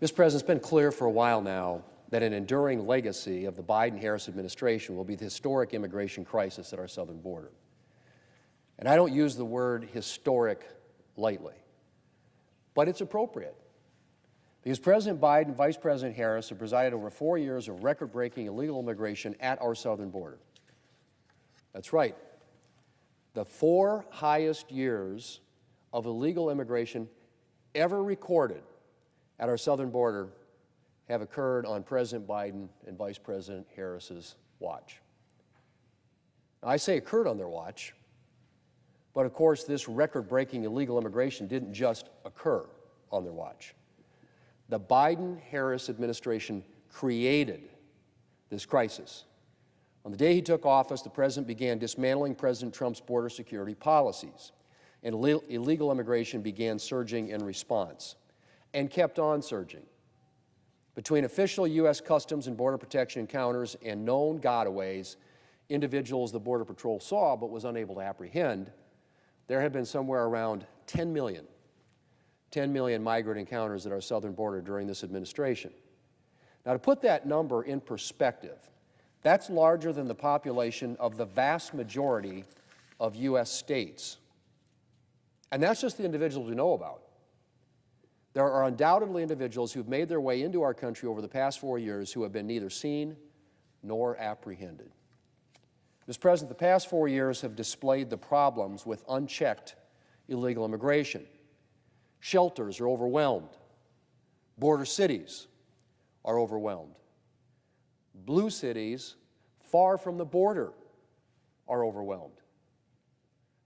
Mr. President, it's been clear for a while now that an enduring legacy of the Biden-Harris administration will be the historic immigration crisis at our southern border. And I don't use the word historic lightly, but it's appropriate, because President Biden and Vice President Harris have presided over 4 years of record-breaking illegal immigration at our southern border. That's right. The 4 highest years of illegal immigration ever recorded at our southern border have occurred on President Biden and Vice President Harris's watch. Now, I say occurred on their watch, but of course this record-breaking illegal immigration didn't just occur on their watch. The Biden-Harris administration created this crisis. On the day he took office, the president began dismantling President Trump's border security policies, and illegal immigration began surging in response, and kept on surging. Between official U.S. Customs and Border Protection encounters and known gotaways, individuals the Border Patrol saw but was unable to apprehend, there have been somewhere around 10 million migrant encounters at our southern border during this administration. Now, to put that number in perspective, that's larger than the population of the vast majority of U.S. states. And that's just the individuals we know about. There are undoubtedly individuals who've made their way into our country over the past 4 years who have been neither seen nor apprehended. Mr. President, the past 4 years have displayed the problems with unchecked illegal immigration. Shelters are overwhelmed. Border cities are overwhelmed. Blue cities far from the border are overwhelmed.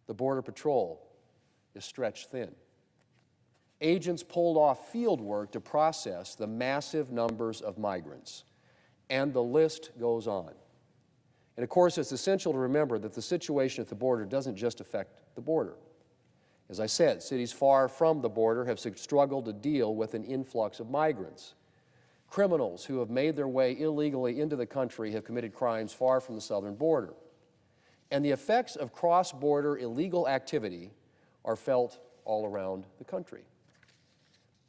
The Border Patrol is stretched thin. Agents pulled off field work to process the massive numbers of migrants, and the list goes on. And of course, it's essential to remember that the situation at the border doesn't just affect the border. As I said, cities far from the border have struggled to deal with an influx of migrants. Criminals who have made their way illegally into the country have committed crimes far from the southern border. And the effects of cross-border illegal activity are felt all around the country.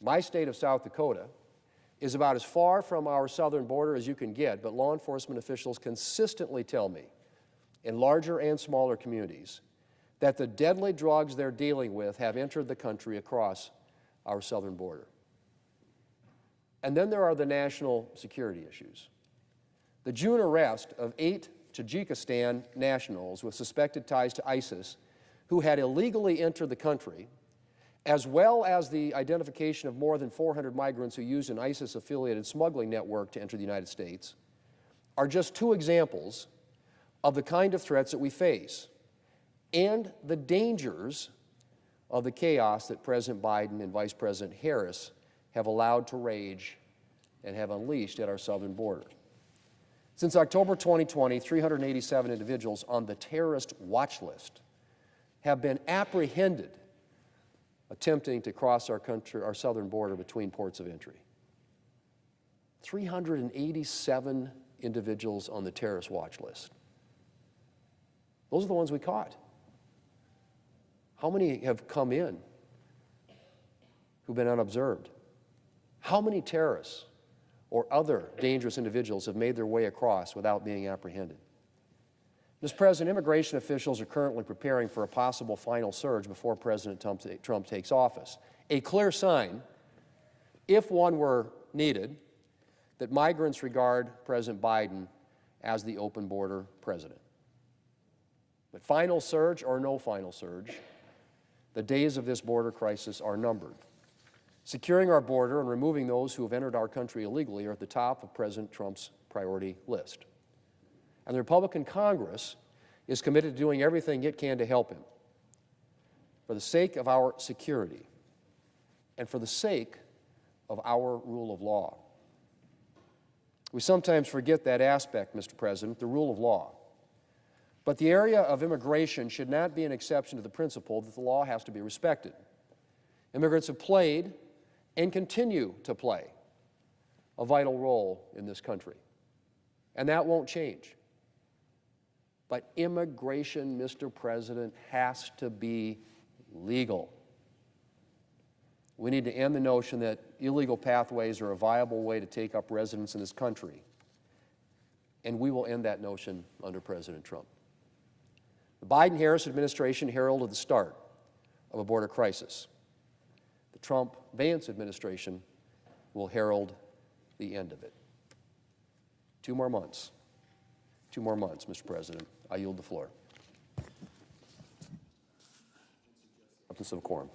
My state of South Dakota is about as far from our southern border as you can get, but law enforcement officials consistently tell me, in larger and smaller communities, that the deadly drugs they're dealing with have entered the country across our southern border. And then there are the national security issues. The June arrest of 8 Tajikistan nationals with suspected ties to ISIS who had illegally entered the country, as well as the identification of more than 400 migrants who used an ISIS-affiliated smuggling network to enter the United States, are just 2 examples of the kind of threats that we face and the dangers of the chaos that President Biden and Vice President Harris have allowed to rage and have unleashed at our southern border. Since October 2020, 387 individuals on the terrorist watch list have been apprehended attempting to cross our southern border between ports of entry. 387 individuals on the terrorist watch list. Those are the ones we caught. How many have come in who've been unobserved? How many terrorists or other dangerous individuals have made their way across without being apprehended? Mr. President, immigration officials are currently preparing for a possible final surge before President Trump takes office. A clear sign, if one were needed, that migrants regard President Biden as the open border president. But final surge or no final surge, the days of this border crisis are numbered. Securing our border and removing those who have entered our country illegally are at the top of President Trump's priority list. And the Republican Congress is committed to doing everything it can to help him. For the sake of our security and for the sake of our rule of law. We sometimes forget that aspect, Mr. President, the rule of law. But the area of immigration should not be an exception to the principle that the law has to be respected. Immigrants have played and continue to play a vital role in this country, and that won't change. But immigration, Mr. President, has to be legal. We need to end the notion that illegal pathways are a viable way to take up residence in this country. And we will end that notion under President Trump. The Biden-Harris administration heralded the start of a border crisis. The Trump-Vance administration will herald the end of it. 2 more months. 2 more months, Mr. President. I yield the floor. Absence of quorum.